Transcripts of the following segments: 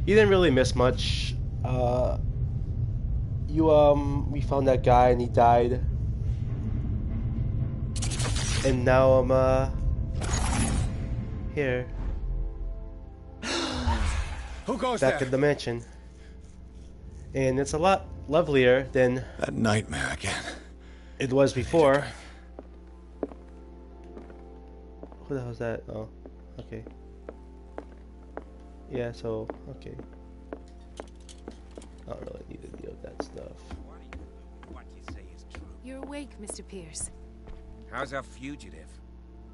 You didn't really miss much. We found that guy and he died. And now I'm, here. Who goes back there? in the mansion. And it's a lot lovelier than that nightmare again. It was before. Who the hell's that? Oh, okay. Yeah, so, okay. I don't really need to deal with that stuff. What you say is true. You're awake, Mr. Pierce. How's our fugitive?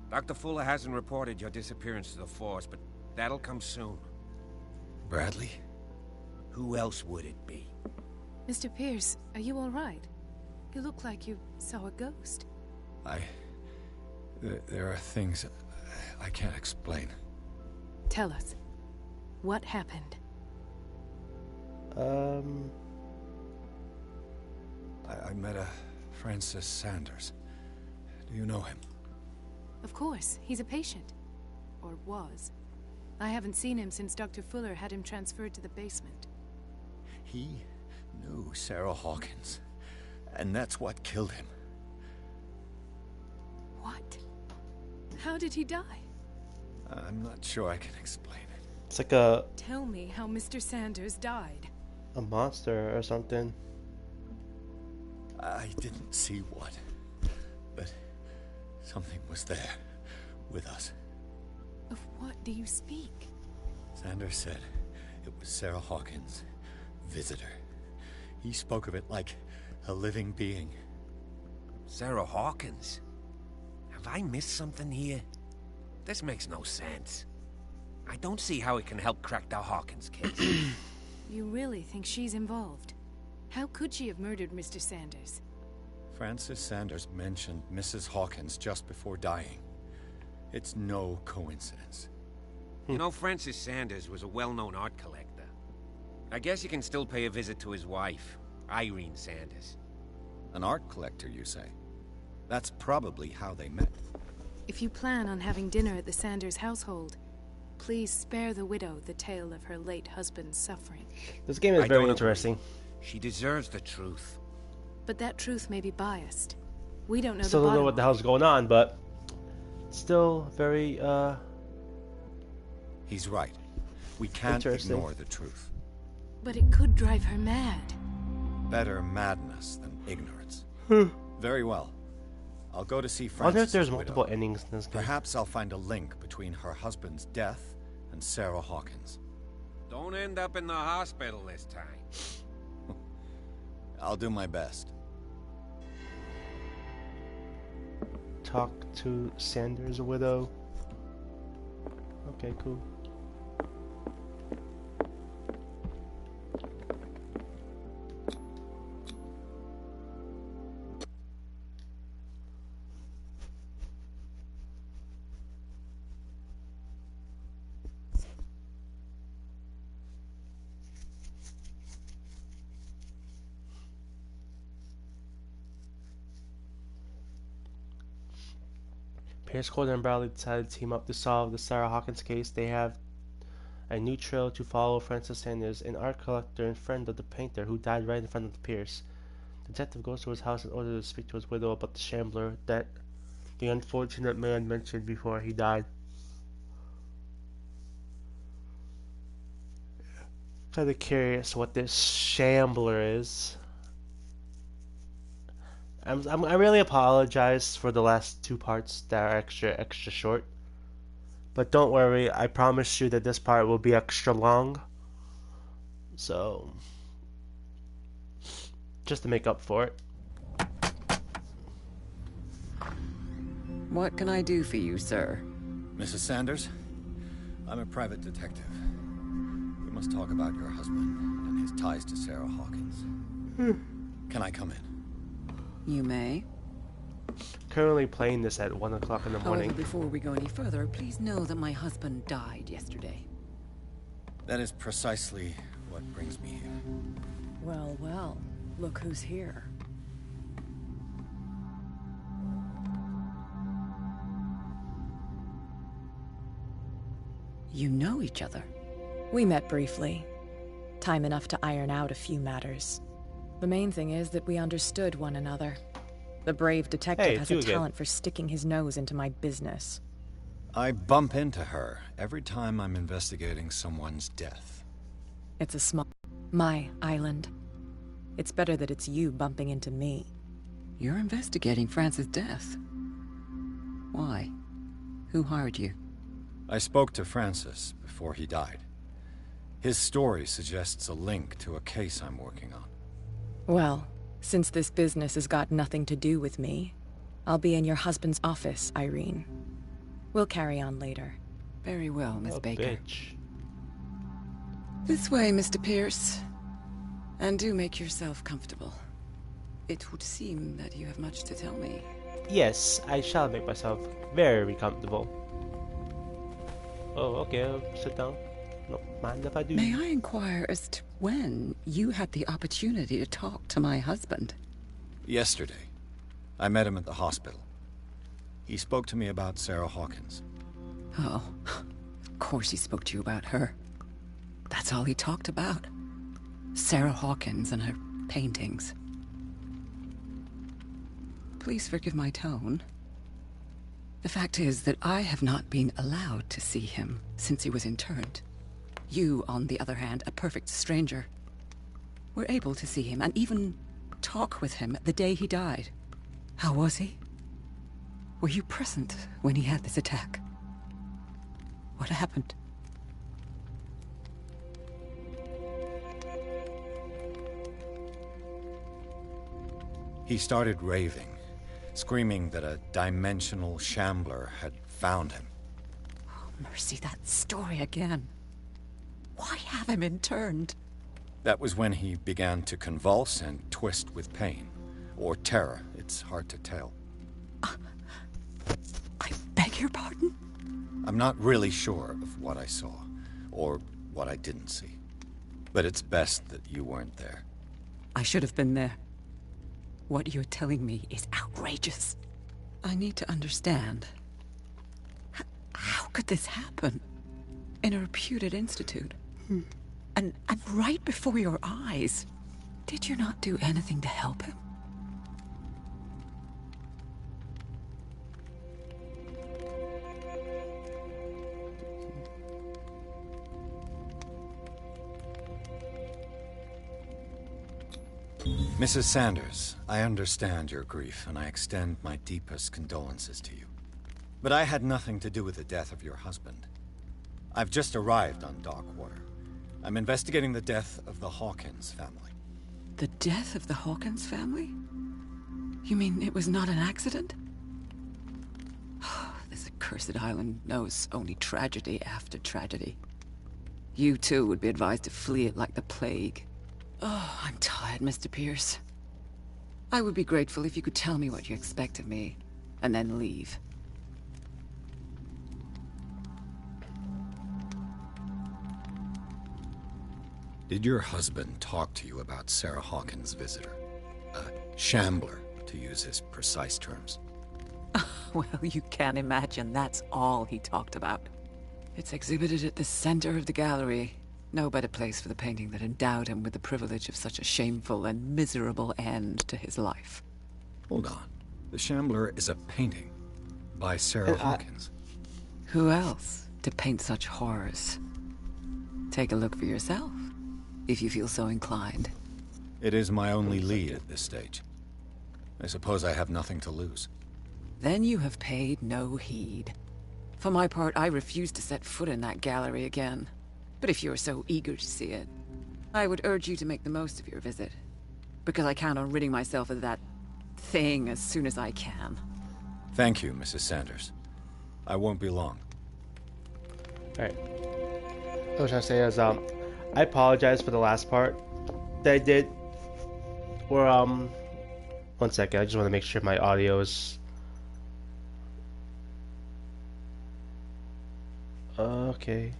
Dr. Fuller hasn't reported your disappearance to the force, but that'll come soon. Bradley? Who else would it be? Mr. Pierce, are you all right? You look like you saw a ghost. There are things I can't explain. Tell us. What happened? I met a Francis Sanders. Do you know him? Of course, he's a patient. Or was. I haven't seen him since Dr. Fuller had him transferred to the basement. He knew Sarah Hawkins, and that's what killed him. What? How did he die? I'm not sure I can explain it. It's like a... Tell me how Mr. Sanders died. a monster or something. I didn't see what, but something was there, with us. Of what do you speak? Sanders said it was Sarah Hawkins' visitor. He spoke of it like a living being. Sarah Hawkins? Have I missed something here? This makes no sense. I don't see how it can help crack the Hawkins case. You really think she's involved? How could she have murdered Mr. Sanders? Francis Sanders mentioned Mrs. Hawkins just before dying. It's no coincidence. You know, Francis Sanders was a well-known art collector. I guess you can still pay a visit to his wife, Irene Sanders. An art collector, you say? That's probably how they met. If you plan on having dinner at the Sanders household, please spare the widow the tale of her late husband's suffering. This game is very interesting. She deserves the truth. But that truth may be biased. We don't know Still the don't know bottom what the hell's going on, but still very He's right. We can't ignore the truth. But it could drive her mad. Better madness than ignorance. Very well. I'll go to see I wonder if Francis' there's widow. multiple endings in this game. Perhaps I'll find a link between her husband's death and Sarah Hawkins. Don't end up in the hospital this time. I'll do my best. Talk to Sanders' widow. Okay, cool. Pierce, Cole, and Bradley decided to team up to solve the Sarah Hawkins case. They have a new trail to follow. Francis Sanders, an art collector and friend of the painter who died right in front of the Pierce. The detective goes to his house in order to speak to his widow about the shambler that the unfortunate man mentioned before he died. Kind of curious what this shambler is. I really apologize for the last two parts that are extra short. But don't worry, I promise you that this part will be extra long. So, just to make up for it. What can I do for you, sir? Mrs. Sanders, I'm a private detective. We must talk about your husband and his ties to Sarah Hawkins. Can I come in? You may. Currently playing this at 1 o'clock in the morning. However, before we go any further, please know that my husband died yesterday. That is precisely what brings me here. Well, well, look who's here. You know each other? We met briefly. Time enough to iron out a few matters. The main thing is that we understood one another. The brave detective Hey, has you a again. talent for sticking his nose into my business. I bump into her every time I'm investigating someone's death. It's my island. It's better that it's you bumping into me. You're investigating Francis' death. Why? Who hired you? I spoke to Francis before he died. His story suggests a link to a case I'm working on. Well, since this business has got nothing to do with me, I'll be in your husband's office, Irene. We'll carry on later. Very well, Miss Oh, Baker. bitch. This way, Mr. Pierce. And do make yourself comfortable. It would seem that you have much to tell me. Yes, I shall make myself very comfortable. Oh, okay, I'll sit down. No, mind if I do. May I inquire as to when you had the opportunity to talk to my husband? Yesterday, I met him at the hospital. He spoke to me about Sarah Hawkins. Oh, of course he spoke to you about her. That's all he talked about. Sarah Hawkins and her paintings. Please forgive my tone. The fact is that I have not been allowed to see him since he was interned. You, on the other hand, a perfect stranger, were able to see him and even talk with him the day he died. How was he? Were you present when he had this attack? What happened? He started raving, screaming that a dimensional shambler had found him. Oh, mercy, that story again. Why have him interned? That was when he began to convulse and twist with pain. Or terror, it's hard to tell. I beg your pardon? I'm not really sure of what I saw, or what I didn't see. But it's best that you weren't there. I should have been there. What you're telling me is outrageous. I need to understand. How could this happen? In a reputed institute? And right before your eyes? Did you not do anything to help him? Mrs. Sanders, I understand your grief, and I extend my deepest condolences to you. But I had nothing to do with the death of your husband. I've just arrived on Darkwater. I'm investigating the death of the Hawkins family. The death of the Hawkins family? You mean it was not an accident? This accursed island knows only tragedy after tragedy. You too would be advised to flee it like the plague. Oh, I'm tired, Mr. Pierce. I would be grateful if you could tell me what you expect of me, and then leave. Did your husband talk to you about Sarah Hawkins' visitor? A shambler, to use his precise terms. Well, you can imagine that's all he talked about. It's exhibited at the center of the gallery. No better place for the painting that endowed him with the privilege of such a shameful and miserable end to his life. Hold on. The Shambler is a painting by Sarah Hawkins. Who else to paint such horrors? Take a look for yourself, if you feel so inclined. It is my only lead at this stage. I suppose I have nothing to lose. Then you have paid no heed. For my part, I refuse to set foot in that gallery again. But if you're so eager to see it, I would urge you to make the most of your visit. Because I count on ridding myself of that thing as soon as I can. Thank you, Mrs. Sanders. I won't be long. Alright. What I was trying to say is, I apologize for the last part that I did. Or, 1 second, I just want to make sure my audio is... Okay.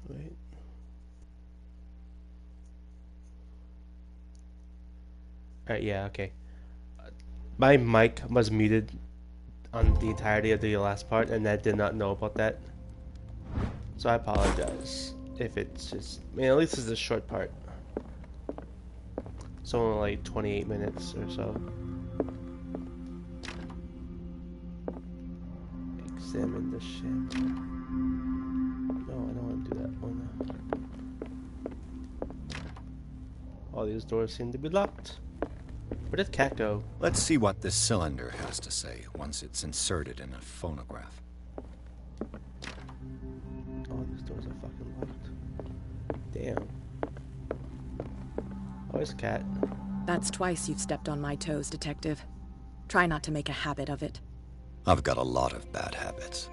Wait. Alright, yeah, okay. My mic was muted on the entirety of the last part, and I did not know about that. So I apologize If it's just, I mean, at least it's a short part. It's only like 28 minutes or so. Examine the shambler. No, I don't want to do that one. All these doors seem to be locked. Where did Cat go? Let's see what this cylinder has to say once it's inserted in a phonograph. All these doors are fucking locked. Damn. Oh, it's Cat. That's twice you've stepped on my toes, Detective. Try not to make a habit of it. I've got a lot of bad habits.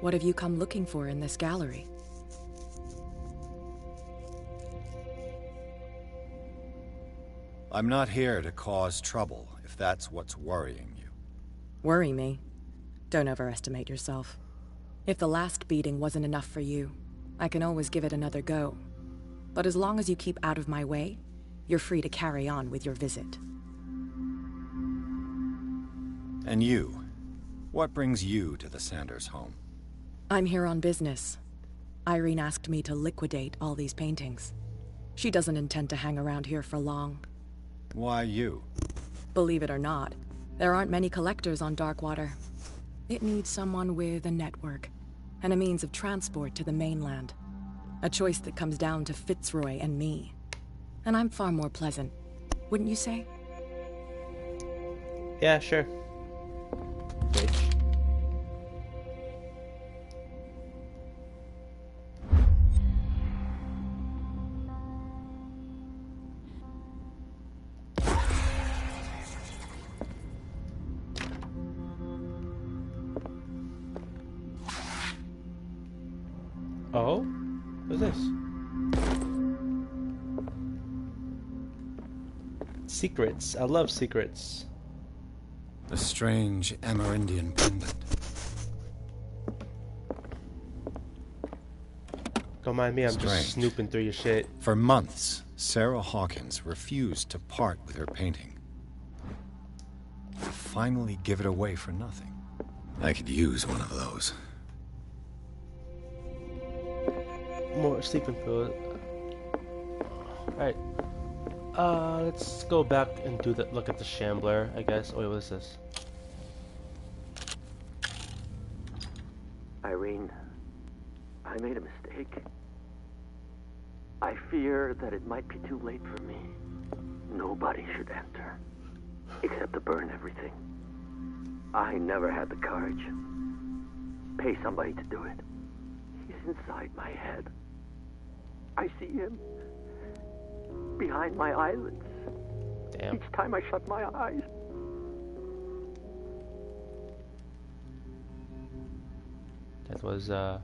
What have you come looking for in this gallery? I'm not here to cause trouble, if that's what's worrying you. Worry me? Don't overestimate yourself. If the last beating wasn't enough for you, I can always give it another go. But as long as you keep out of my way, you're free to carry on with your visit. And you? What brings you to the Sanders home? I'm here on business. Irene asked me to liquidate all these paintings. She doesn't intend to hang around here for long. Why you? Believe it or not, there aren't many collectors on Darkwater. It needs someone with a network, and a means of transport to the mainland. A choice that comes down to Fitzroy and me. And I'm far more pleasant, wouldn't you say? Yeah, sure. Bitch. Oh? What's this? Secrets. I love secrets. A strange Amerindian pendant. Don't mind me, I'm Strange. just snooping through your shit. For months, Sarah Hawkins refused to part with her painting. To finally give it away for nothing. I could use one of those. More sleeping pills. Alright. Let's go back and do the look at the Shambler, I guess. Oh, wait, what is this? Irene, I made a mistake. I fear that it might be too late for me. Nobody should enter, except to burn everything. I never had the courage. Pay somebody to do it. He's inside my head. I see him behind my eyelids. Damn. Each time I shut my eyes. That was, I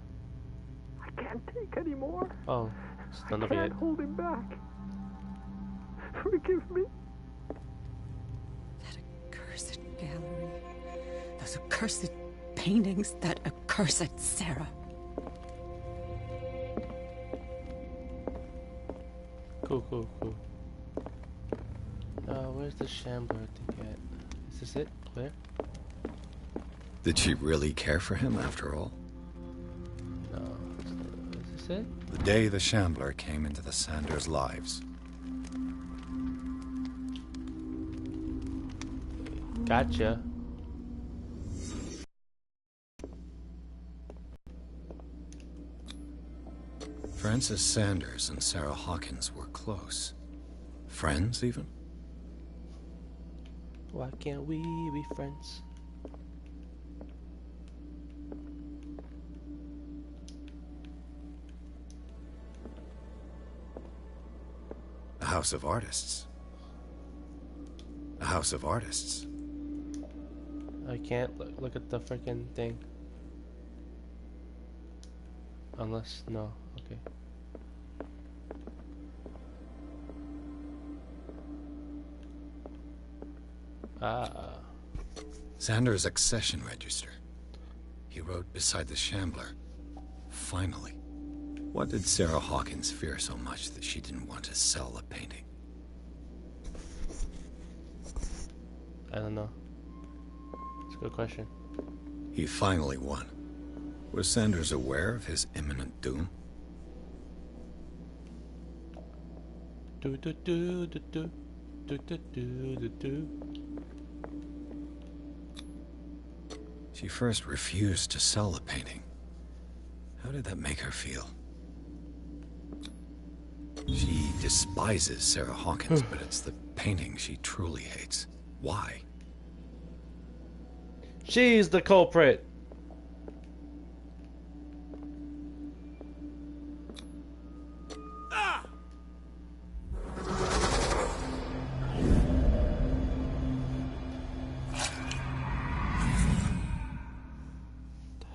can't take anymore. oh, it's I none of can't it. hold him back. Forgive me. That accursed gallery. Those accursed paintings. That accursed Sarah. Cool, cool, cool. Where's the Shambler thing at? Is this it? Where? Did she really care for him after all? No. Is this it? The day the Shambler came into the Sanders' lives. Gotcha. Francis Sanders and Sarah Hawkins were close. Friends, even? Why can't we be friends? A house of artists. A house of artists. I can't look at the freaking thing. Unless, no, okay. Ah. Sanders' accession register. He wrote beside the Shambler, "Finally." What did Sarah Hawkins fear so much that she didn't want to sell the painting? I don't know. It's a good question. He finally won. Was Sanders aware of his imminent doom? Do do do do do do do do do do. She first refused to sell the painting. How did that make her feel? She despises Sarah Hawkins, but it's the painting she truly hates. Why? She's the culprit.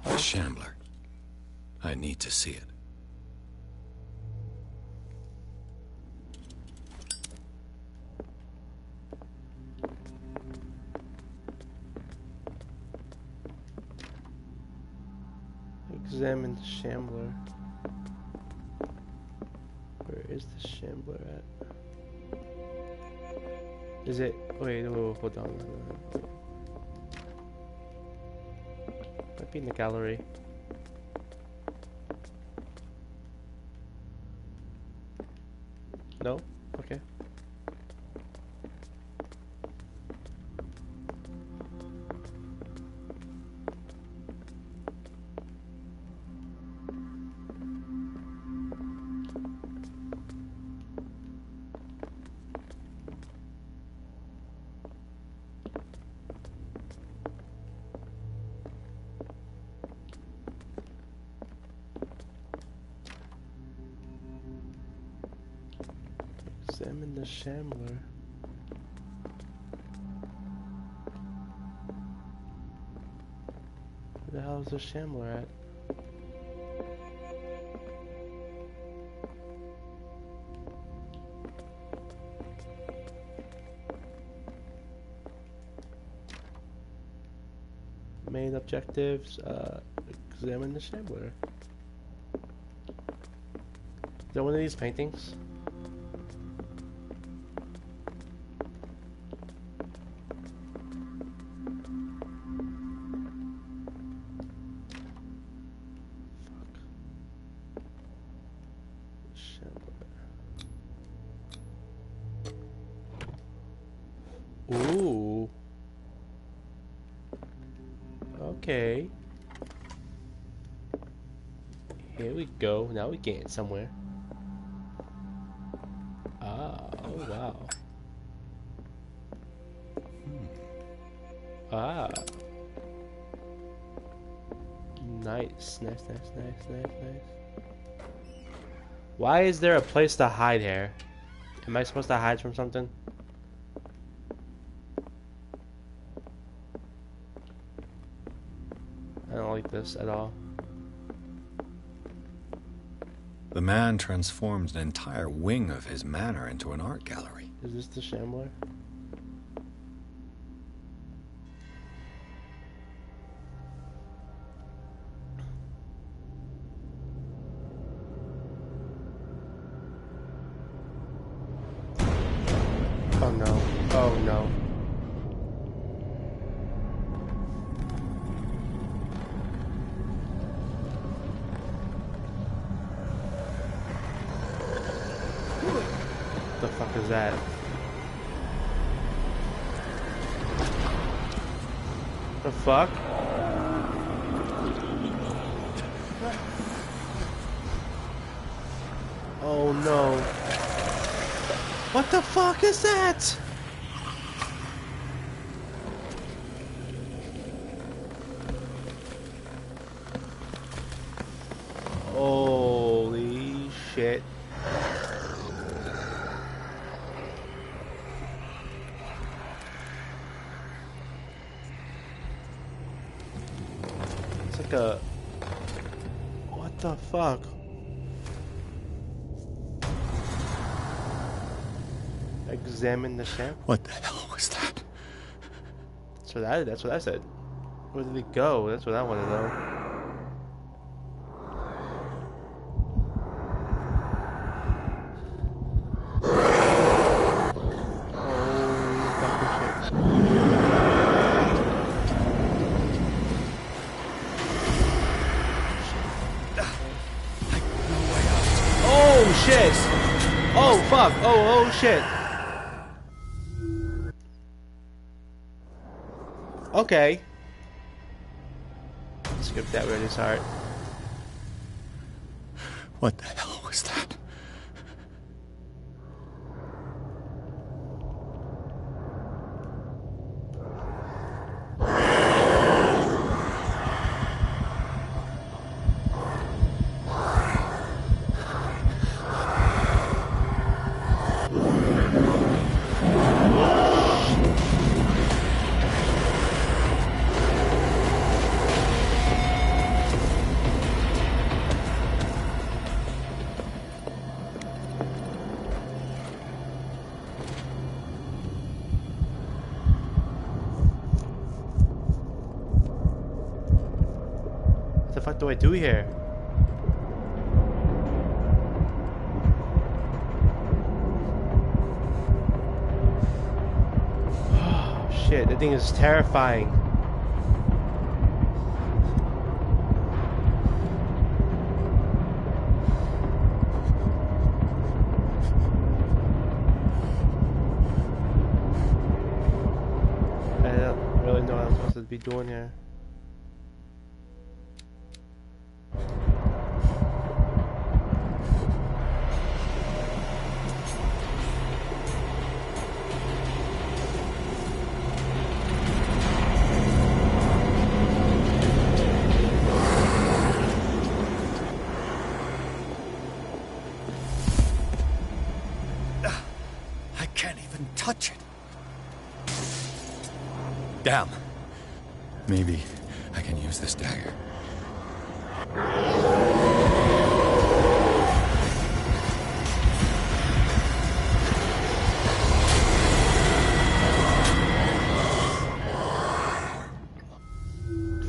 The Shambler. I need to see it. Examine the Shambler. Where is the Shambler at? Is it? Wait, hold on. Might be in the gallery. No? Okay. Examine the Shambler. Where the hell is the Shambler at? Main objectives, examine the Shambler. Is that one of these paintings? Ooh. Okay. Here we go. Now we're getting somewhere. Ah, oh wow. Ah. Nice, nice, nice, nice, nice, nice. Why is there a place to hide here? Am I supposed to hide from something? I don't like this at all. The man transformed an entire wing of his manor into an art gallery. Is this the Shambler? Oh no. Oh no. What the fuck is that? The fuck? Oh no. What the fuck is that? Holy shit. It's like a... What the fuck? Examine the Shambler. What the hell was that? That's what I said. Where did it go? That's what I want to know. Holy fucking shit. Oh shit! Oh fuck! Oh shit! Okay. Skip that really hard. What the hell was that? What the fuck do I do here? Oh shit, that thing is terrifying. I don't really know what I'm supposed to be doing here. I can't even touch it. Damn. Maybe I can use this dagger.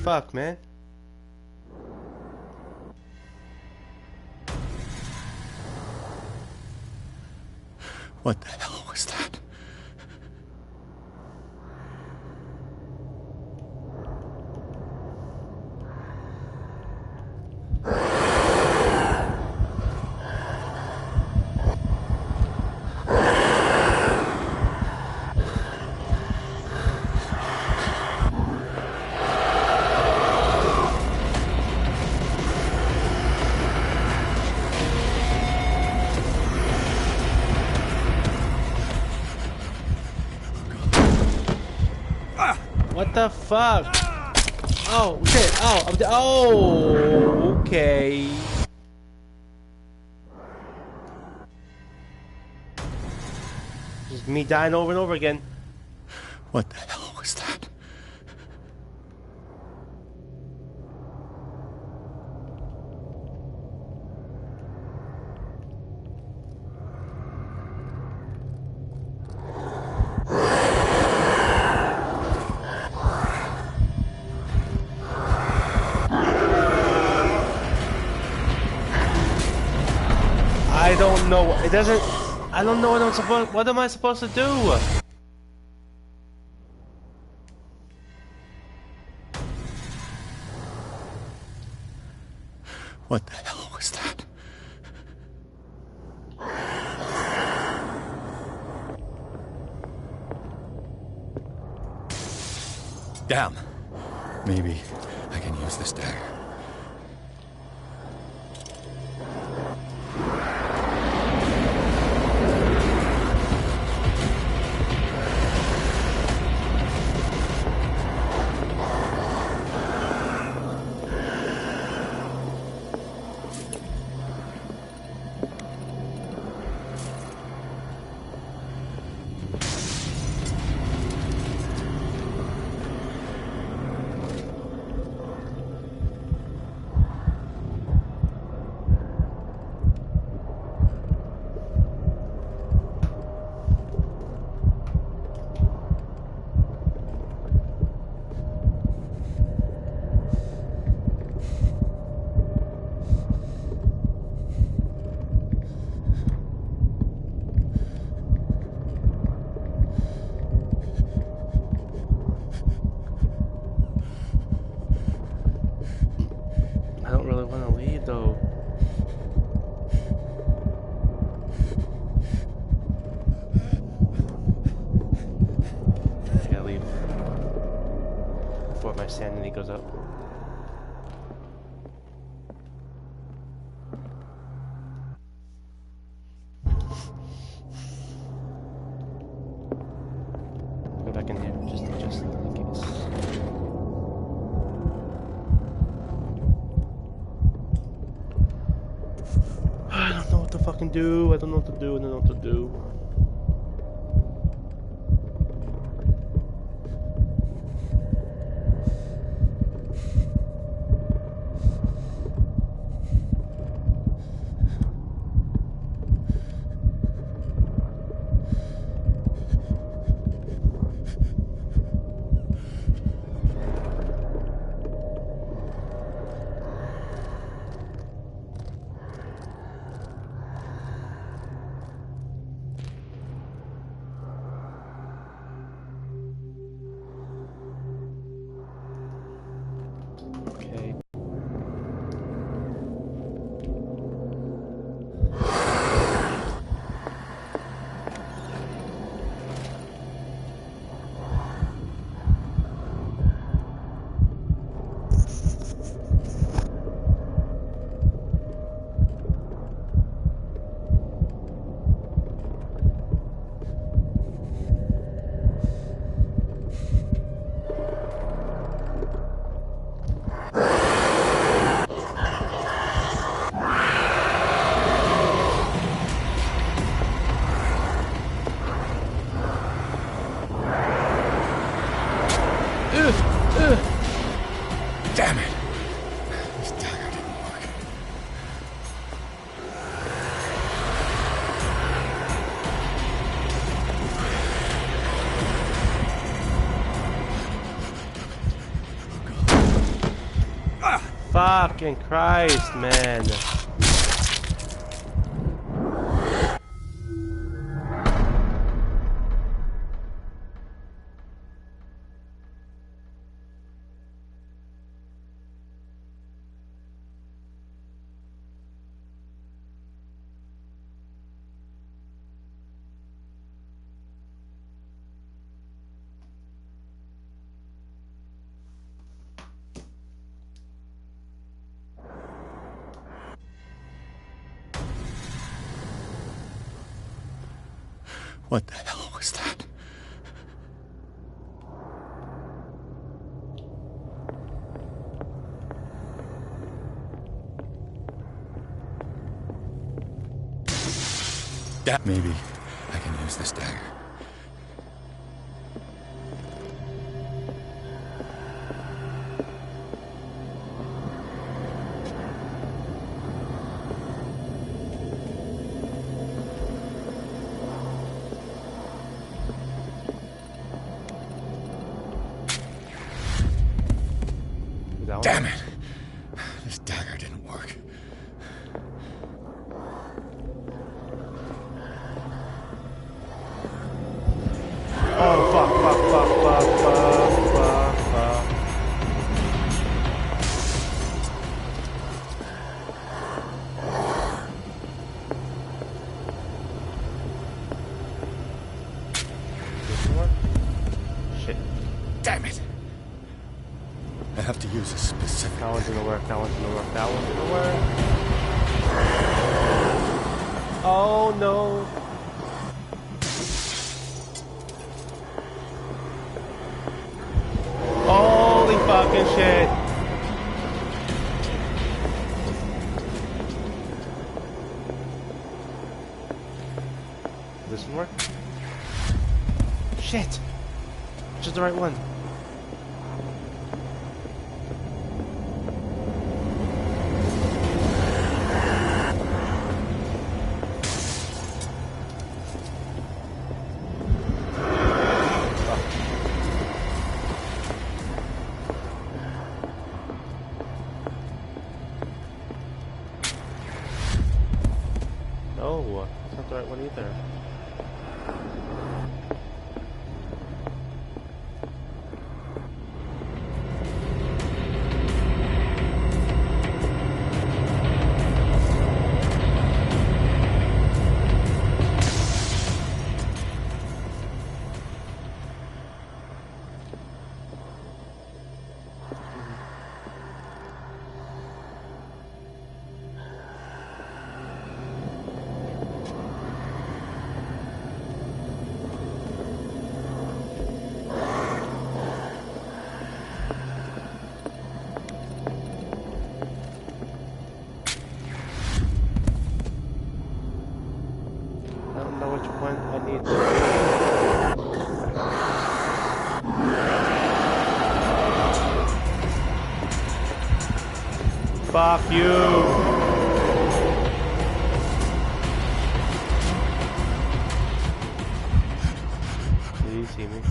Fuck, man. What the hell was that? What the fuck? Oh shit! Oh, okay. Just me dying over and over again. What the hell was that? I don't know. It doesn't. I don't know what I'm supposed. What am I supposed to do? What the hell was that? Damn. Maybe I can use this dagger. goes up. Go back in here, just in case. I don't know what to fucking do. I don't know what to do. I don't know what to do. Okay. Damn it! This dagger didn't work. Fucking Christ, man. What the hell was that? Yeah, maybe I can use this dagger. Damn it! This dagger didn't work. Oh, fuck. Shit. Damn it! I have to use a specific... That one's gonna work. That one's gonna work. That one's gonna work. Oh no. Holy fucking shit. This one work? Shit. Which is the right one? No, that's not the right one either. Fuck you! Did he see me?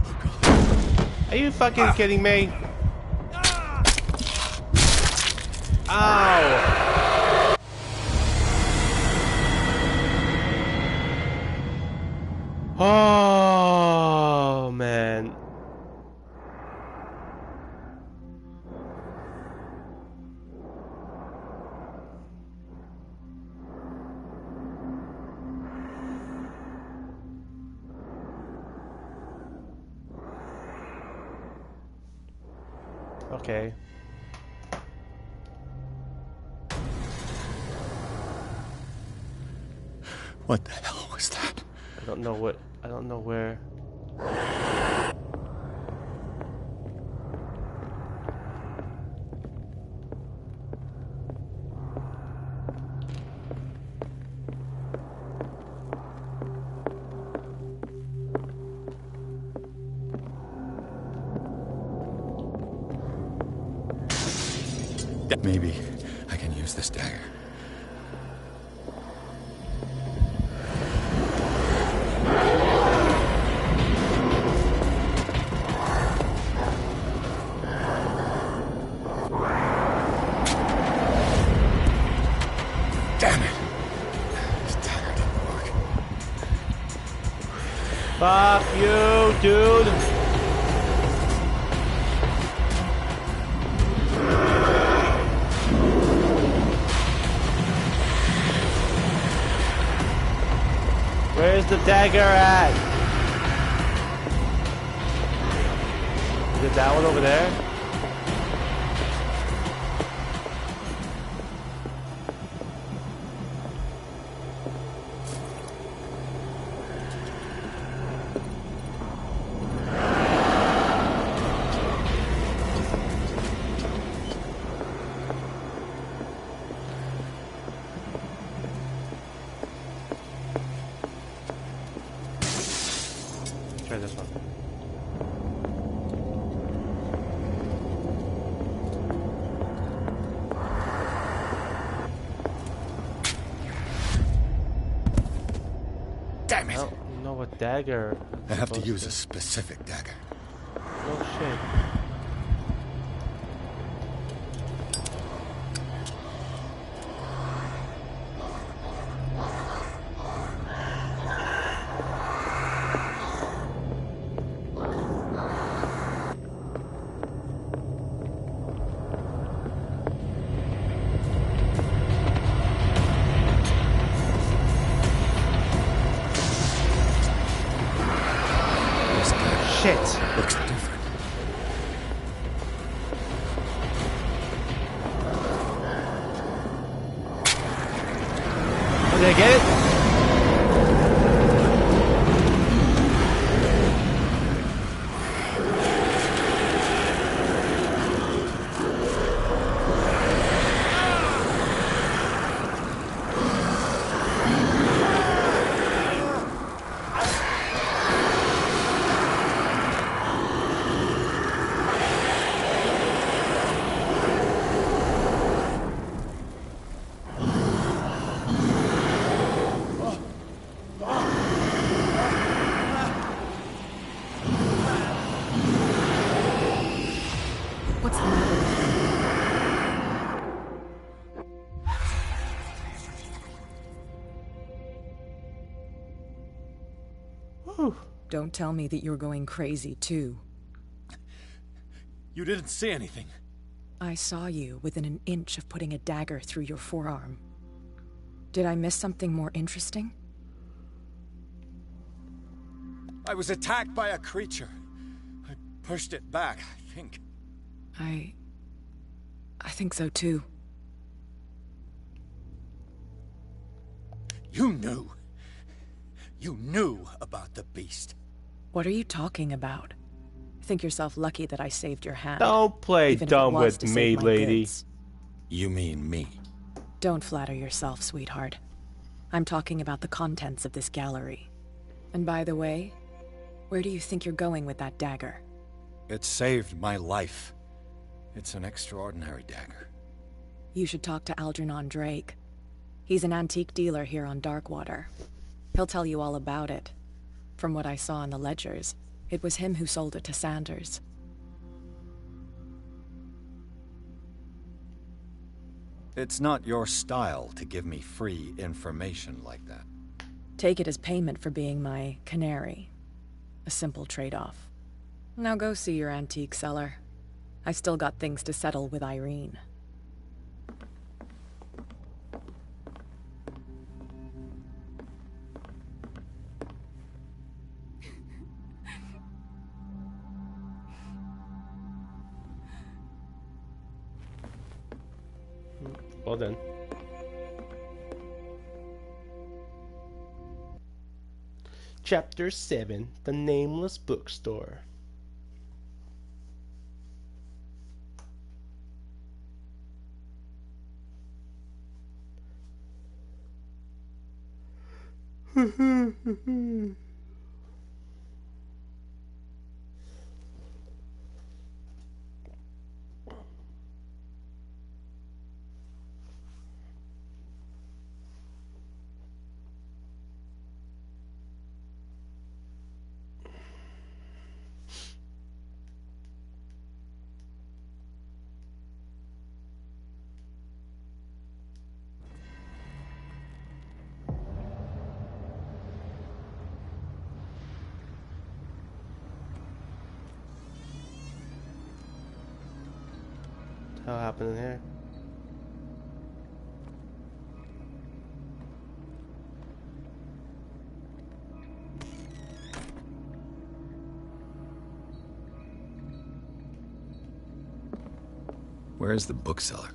Are you fucking kidding me? Ow! Oh man. Okay. What the hell was that? I don't know where. Maybe I can use this dagger. Damn it! This dagger didn't work. Fuck you, dude! Where's the dagger at? Is it that one over there? Try this one. Damn I it! don't know what dagger. I have to use a specific dagger. Oh shit. This dagger Shit. looks different. Oh, did I get it? What's the matter with you? Whew. Don't tell me that you're going crazy, too. You didn't see anything. I saw you within an inch of putting a dagger through your forearm. Did I miss something more interesting? I was attacked by a creature. I pushed it back, I think. I think so, too. You knew. You knew about the beast. What are you talking about? Think yourself lucky that I saved your hand. Don't play even if it dumb was with to me, save my lady. goods. You mean me? Don't flatter yourself, sweetheart. I'm talking about the contents of this gallery. And by the way, where do you think you're going with that dagger? It saved my life. It's an extraordinary dagger. You should talk to Algernon Drake. He's an antique dealer here on Darkwater. He'll tell you all about it. From what I saw in the ledgers, it was him who sold it to Sanders. It's not your style to give me free information like that. Take it as payment for being my canary. A simple trade-off. Now go see your antique seller. I've still got things to settle with Irene. Well then. Chapter 7, The Nameless Bookstore. What happened in here? Where is the bookseller?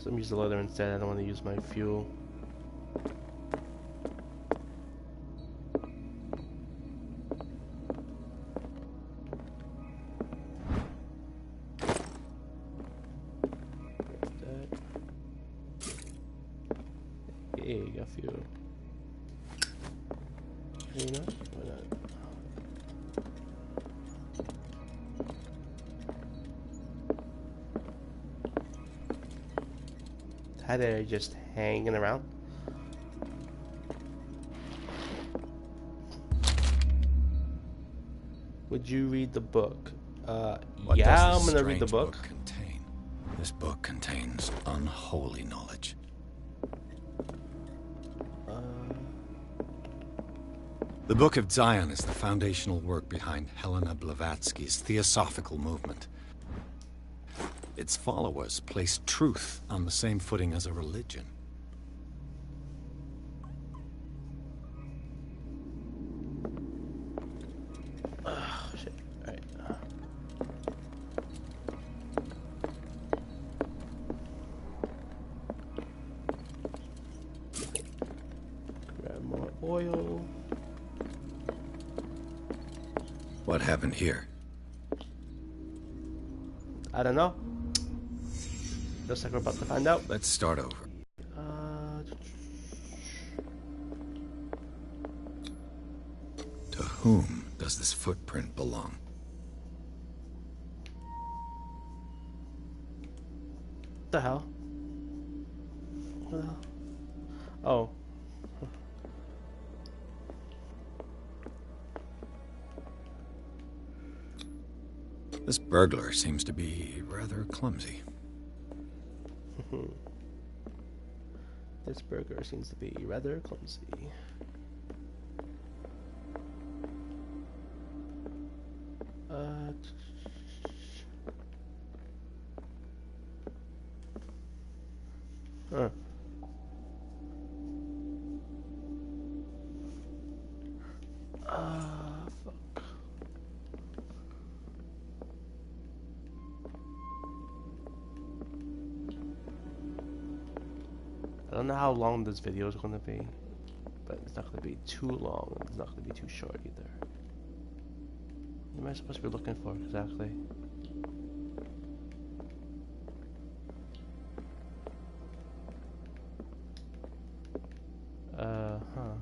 Let me use the leather instead. I don't want to use my fuel. Hey, got fuel. You know? Why not? How they just hanging around? Would you read the book? What Yeah, does I'm this gonna read the strange book. contain? This book contains unholy knowledge. The Book of Zion is the foundational work behind Helena Blavatsky's Theosophical movement. Its followers place truth on the same footing as a religion. Oh, shit. Alright. Grab more oil. What happened here? I don't know. Looks like we're about to find out. Let's start over. To whom does this footprint belong? What the hell? What the hell? Oh. This burglar seems to be rather clumsy. This burger seems to be rather clumsy. Huh. Fuck. I don't know how long this video is going to be, but it's not going to be too long. It's not going to be too short either. What am I supposed to be looking for exactly?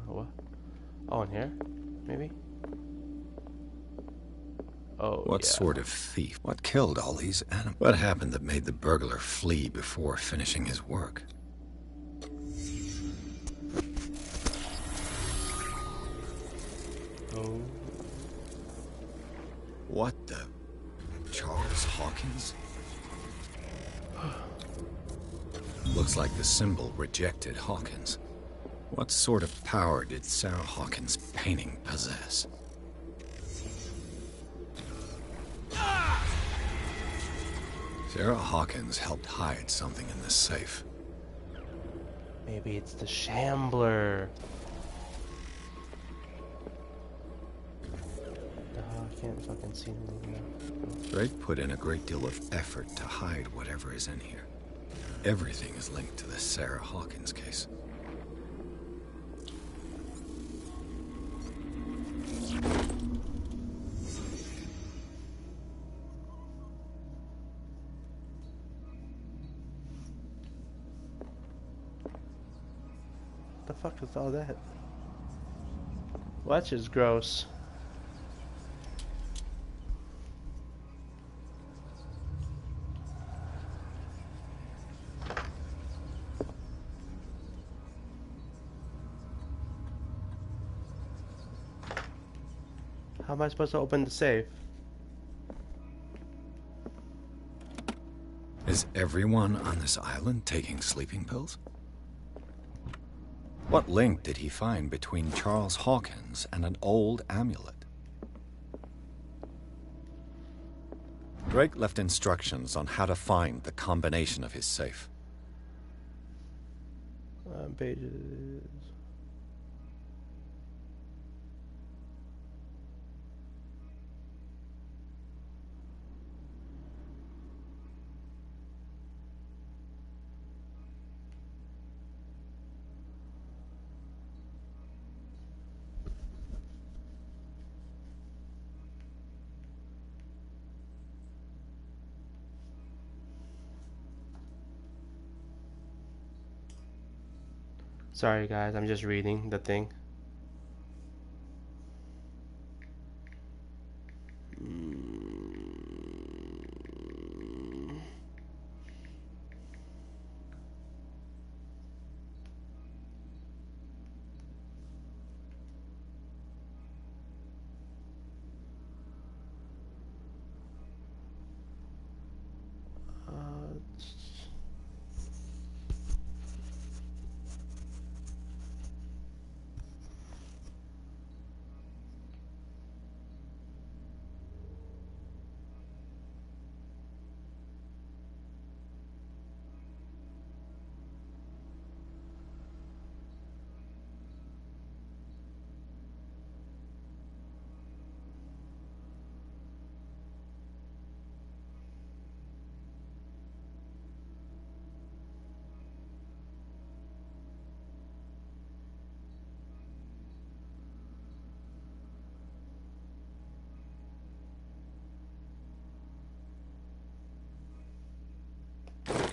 What? Oh, in here? Maybe? Oh. What sort of thief? What killed all these animals? What happened that made the burglar flee before finishing his work? Oh. What the... Charles Hawkins? Looks like the symbol rejected Hawkins. What sort of power did Sarah Hawkins' painting possess? Sarah Hawkins helped hide something in this safe. Maybe it's the Shambler. I can't fucking see anything now. Drake put in a great deal of effort to hide whatever is in here. Everything is linked to the Sarah Hawkins case. The fuck is all that? Well, that's just gross. How am I supposed to open the safe? Is everyone on this island taking sleeping pills? What link did he find between Charles Hawkins and an old amulet? Drake left instructions on how to find the combination of his safe. Pages. Sorry guys, I'm just reading the thing.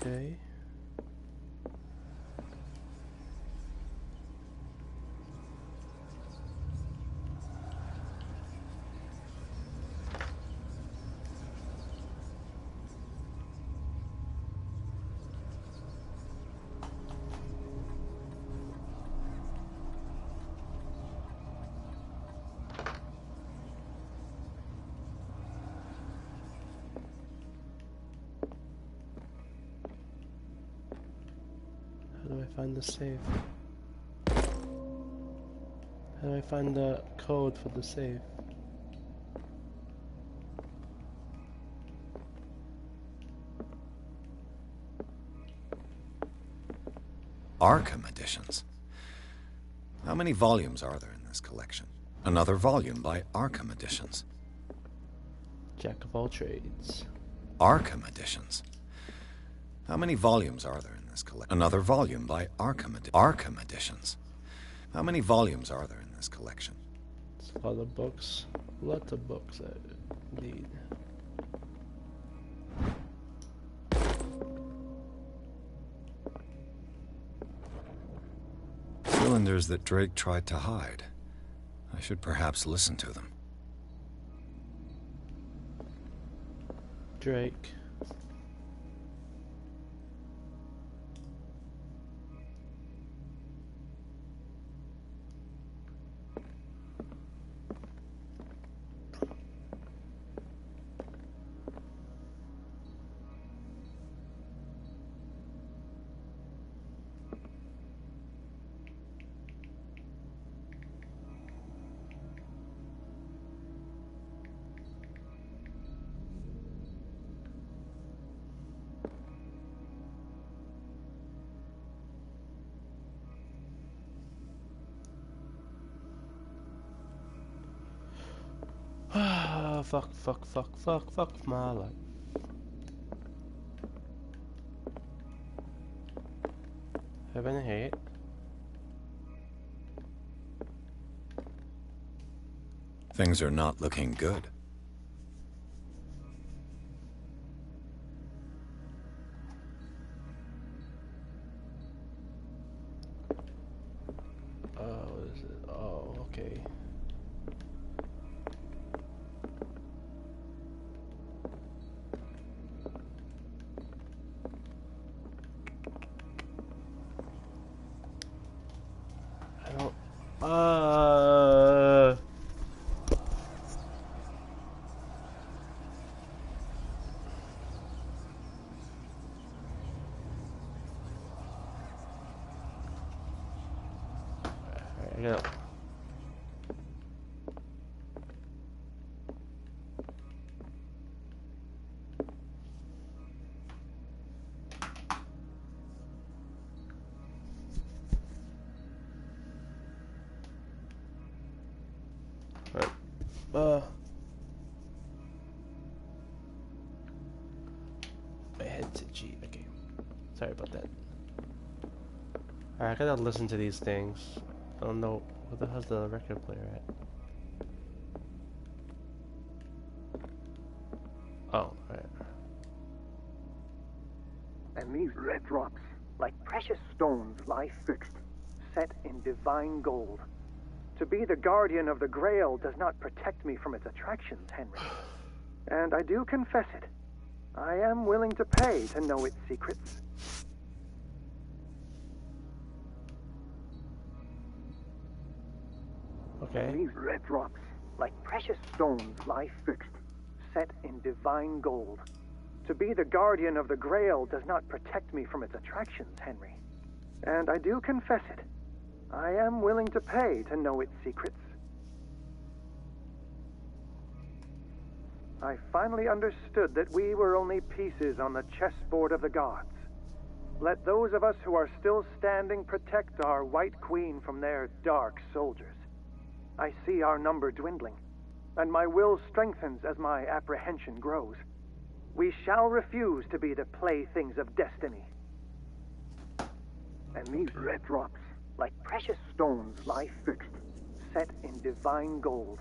Okay. How do I find the safe? How do I find the code for the safe? Arkham editions. How many volumes are there in this collection? Another volume by Arkham Editions. Jack of all trades. Arkham Editions. How many volumes are there in this collection? Another volume by Arkham Editions. How many volumes are there in this collection? It's a lot of books. Lots of books, indeed. Cylinders that Drake tried to hide. I should perhaps listen to them. Drake. Fuck my life. Heaven and hate. Things are not looking good. What is it? Oh, okay. I don't. I gotta. I head to G. Okay. Sorry about that. Alright, I gotta listen to these things. I don't know. Where the hell's the record player at? Oh, alright. And these red drops, like precious stones, lie fixed, set in divine gold. To be the guardian of the Grail does not protect me from its attractions, Henry. And I do confess it. I am willing to pay to know its secrets. Okay. And these red drops, like precious stones, lie fixed, set in divine gold. To be the guardian of the Grail does not protect me from its attractions, Henry. And I do confess it. I am willing to pay to know its secrets. I finally understood that we were only pieces on the chessboard of the gods. Let those of us who are still standing protect our White Queen from their dark soldiers. I see our number dwindling, and my will strengthens as my apprehension grows. We shall refuse to be the playthings of destiny. And these red drops, like precious stones, lie fixed, set in divine gold.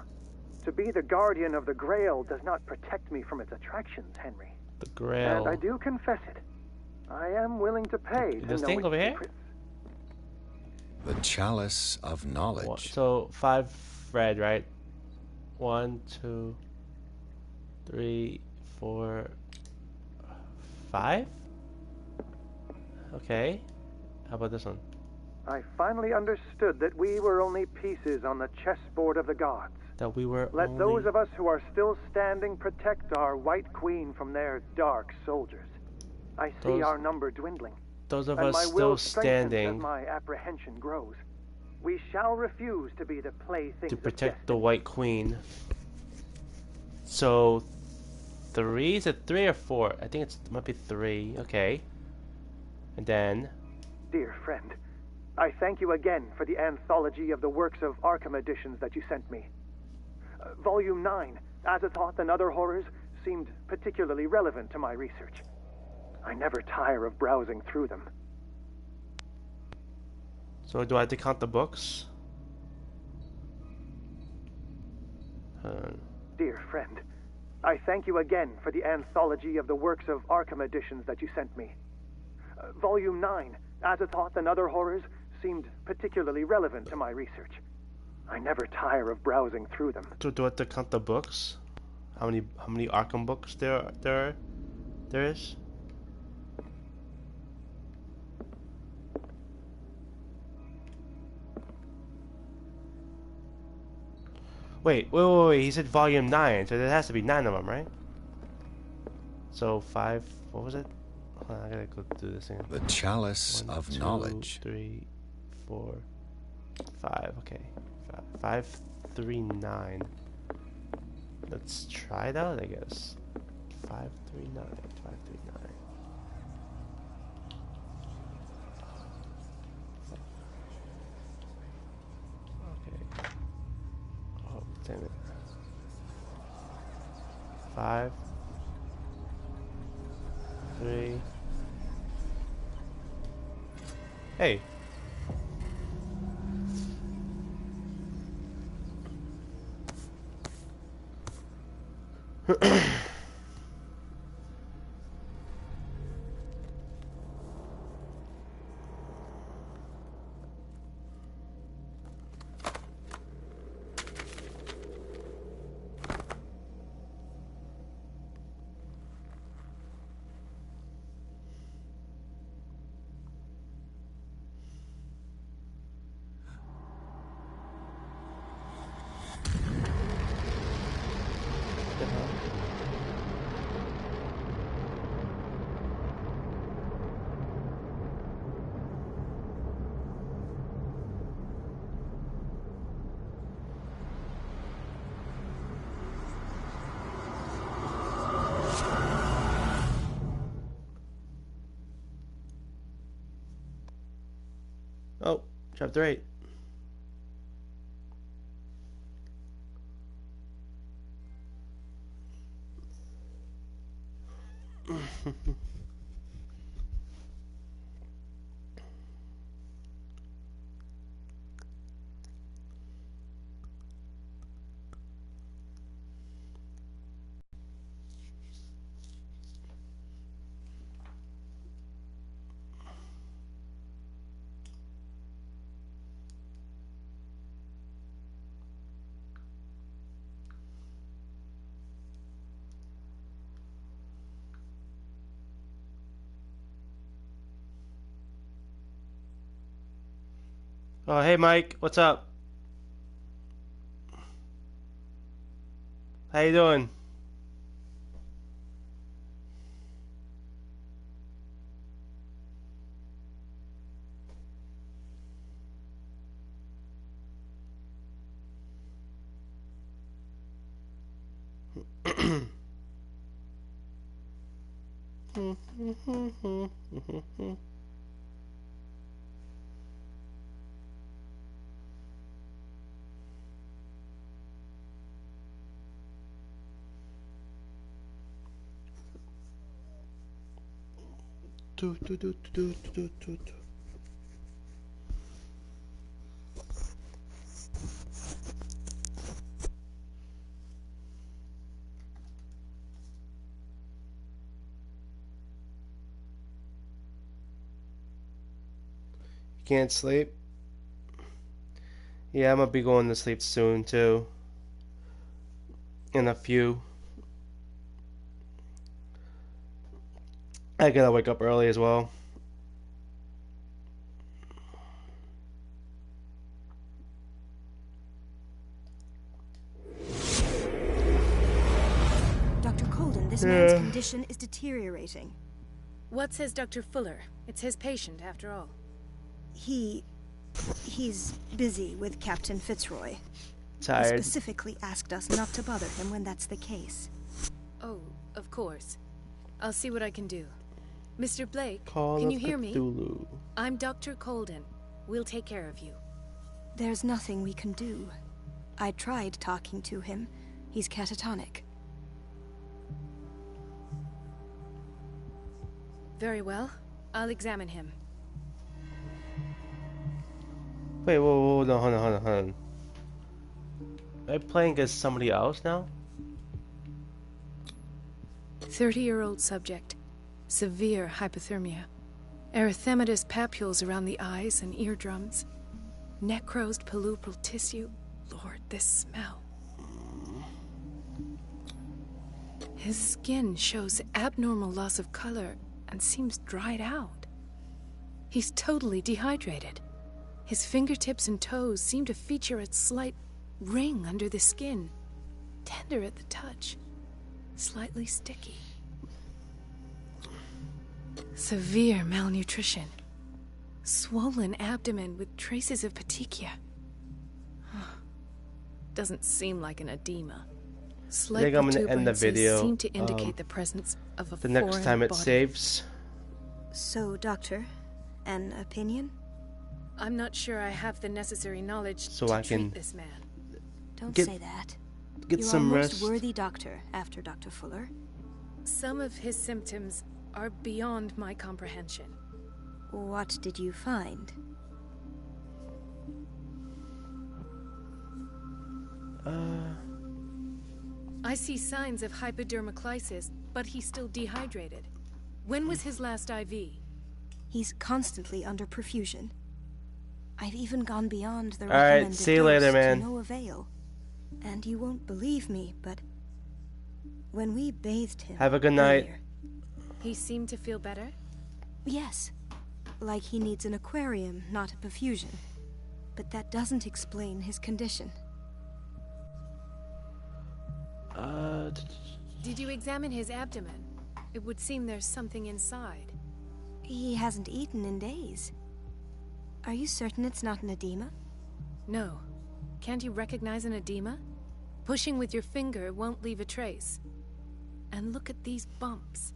To be the guardian of the Grail does not protect me from its attractions, Henry. The Grail. And I do confess it. I am willing to pay to This know thing its over here? secrets. The Chalice of Knowledge. So 5 red, right? 1, 2, 3, 4, 5? Okay. How about this one? I finally understood that we were only pieces on the chessboard of the gods. That we were Let only... those of us who are still standing protect our White Queen from their dark soldiers. I see Those- our number dwindling, Those of and us my still will strengthens as standing my apprehension grows. We shall refuse to be the playthings to of protect the destiny. White Queen. So 3? Is it 3 or 4? I think it might be 3. Okay. And then... Dear friend, I thank you again for the anthology of the works of Arkham editions that you sent me. Volume 9, Azathoth and Other Horrors, seemed particularly relevant to my research. I never tire of browsing through them. So do I have to count the books? Dear friend, I thank you again for the anthology of the works of Arkham editions that you sent me. Volume 9, Azathoth and Other Horrors, seemed particularly relevant to my research. I never tire of browsing through them. So do I have to count the books? How many Arkham books there are? There is? Wait. He said volume 9, so there has to be 9 of them, right? So 5, what was it? Hold on, I gotta go do this again. The Chalice 1, of 2, Knowledge. 3, 4, 5. Okay, 5, 3, 9. Let's try it out, I guess. 5, 3, 9. 5, 3, 9. Okay. Oh, damn it. 5, 3. Hey. Oh, chapter 8. Oh, hey Mike, what's up? How you doing? Can't sleep? Yeah, I'm gonna be going to sleep soon too. In a few. I gotta wake up early as well. Dr. Colden, this man's condition is deteriorating. What says Dr. Fuller? It's his patient, after all. He's busy with Captain Fitzroy. Tired. He specifically asked us not to bother him when that's the case. Oh, of course. I'll see what I can do. Mr. Blake, Call can of you hear me? Cthulhu. I'm Dr. Colden. We'll take care of you. There's nothing we can do. I tried talking to him. He's catatonic. Very well. I'll examine him. Wait, whoa, no, hold on. Am I playing as somebody else now? 30-year-old subject. Severe hypothermia. Erythematous papules around the eyes and eardrums. Necrosed palpebral tissue. Lord, this smell. His skin shows abnormal loss of color and seems dried out. He's totally dehydrated. His fingertips and toes seem to feature a slight ring under the skin, tender at the touch, slightly sticky. Severe malnutrition. Swollen abdomen with traces of petechia. Doesn't seem like an edema. I Slight think I'm gonna end the protuberances video seem to indicate the presence of a the next foreign time it body. saves. So, Doctor, an opinion? I'm not sure I have the necessary knowledge So to I treat can this man. Don't Get- say that. Get You're some our rest. most worthy doctor after Dr. Fuller. Some of his symptoms are beyond my comprehension. What did you find? I see signs of hypodermoclysis, but he's still dehydrated. When was his last IV? He's constantly under perfusion. I've even gone beyond the Alright, recommended see you dose later, to man. no avail. And you won't believe me, but when we bathed him Have a good night. earlier- He seemed to feel better? Yes, like he needs an aquarium, not a perfusion. But that doesn't explain his condition. Did you examine his abdomen? It would seem there's something inside. He hasn't eaten in days. Are you certain it's not an edema? No. Can't you recognize an edema? Pushing with your finger won't leave a trace. And look at these bumps.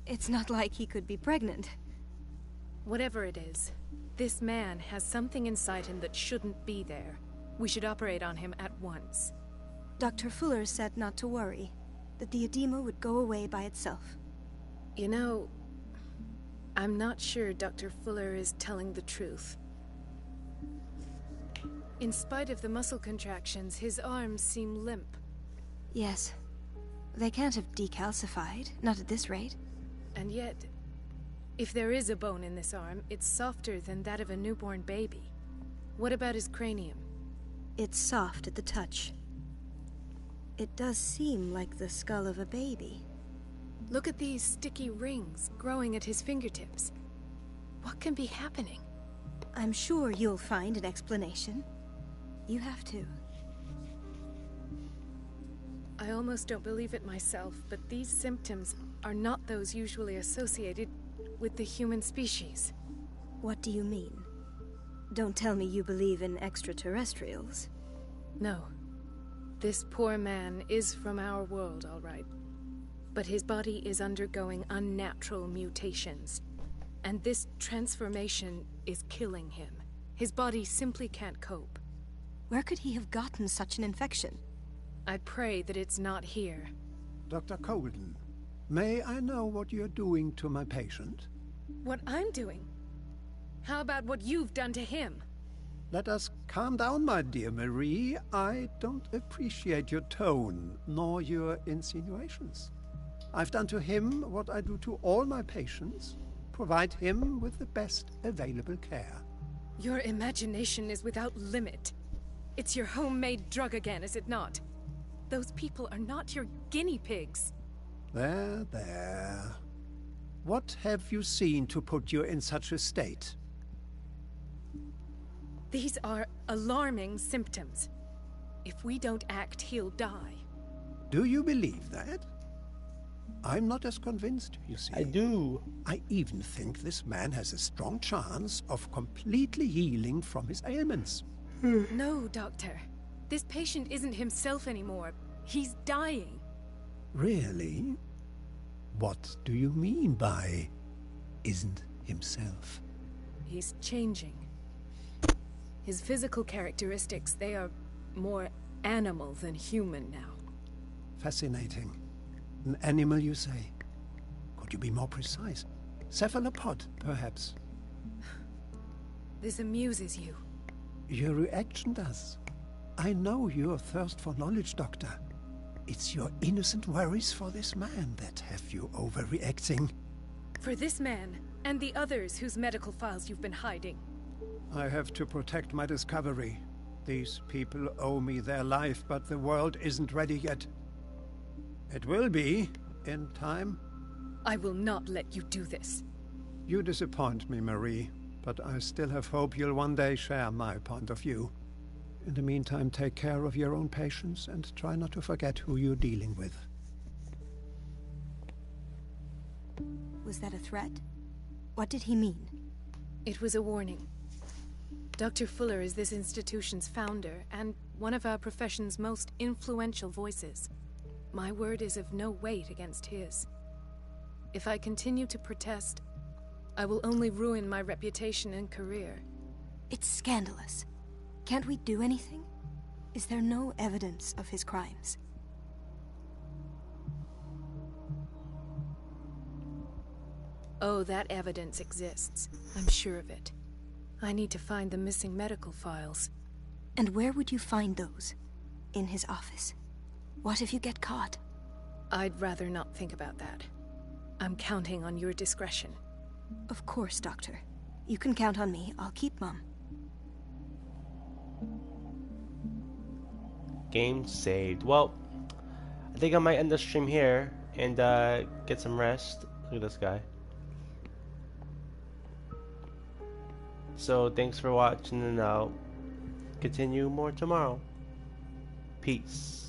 It's not like he could be pregnant. Whatever it is, this man has something inside him that shouldn't be there. We should operate on him at once. Dr. Fuller said not to worry, that the edema would go away by itself. You know, I'm not sure Dr. Fuller is telling the truth. In spite of the muscle contractions, his arms seem limp. Yes. They can't have decalcified, not at this rate. And yet, if there is a bone in this arm, it's softer than that of a newborn baby. What about his cranium? It's soft at the touch. It does seem like the skull of a baby. Look at these sticky rings growing at his fingertips. What can be happening? I'm sure you'll find an explanation. You have to. I almost don't believe it myself, but these symptoms are not those usually associated with the human species. What do you mean? Don't tell me you believe in extraterrestrials. No. This poor man is from our world, all right. But his body is undergoing unnatural mutations. And this transformation is killing him. His body simply can't cope. Where could he have gotten such an infection? I pray that it's not here. Dr. Colden, may I know what you're doing to my patient? What I'm doing? How about what you've done to him? Let us calm down, my dear Marie. I don't appreciate your tone, nor your insinuations. I've done to him what I do to all my patients. Provide him with the best available care. Your imagination is without limit. It's your homemade drug again, is it not? Those people are not your guinea pigs. There, there. What have you seen to put you in such a state? These are alarming symptoms. If we don't act, he'll die. Do you believe that? I'm not as convinced, you see. I do. I even think this man has a strong chance of completely healing from his ailments. No, Doctor. This patient isn't himself anymore. He's dying. Really? What do you mean by isn't himself? He's changing. His physical characteristics, they are more animal than human now. Fascinating. An animal, you say? Could you be more precise? Cephalopod, perhaps? This amuses you. Your reaction does. I know your thirst for knowledge, Doctor. It's your innocent worries for this man that have you overreacting. For this man, and the others whose medical files you've been hiding. I have to protect my discovery. These people owe me their life, but the world isn't ready yet. It will be, in time. I will not let you do this. You disappoint me, Marie, but I still have hope you'll one day share my point of view. In the meantime, take care of your own patients and try not to forget who you're dealing with. Was that a threat? What did he mean? It was a warning. Dr. Fuller is this institution's founder, and one of our profession's most influential voices. My word is of no weight against his. If I continue to protest, I will only ruin my reputation and career. It's scandalous. Can't we do anything? Is there no evidence of his crimes? Oh, that evidence exists. I'm sure of it. I need to find the missing medical files. And where would you find those? In his office? What if you get caught? I'd rather not think about that. I'm counting on your discretion. Of course, Doctor. You can count on me. I'll keep Mum. Game saved. Well, I think I might end the stream here and get some rest. Look at this guy. So thanks for watching, and I'll continue more tomorrow. Peace.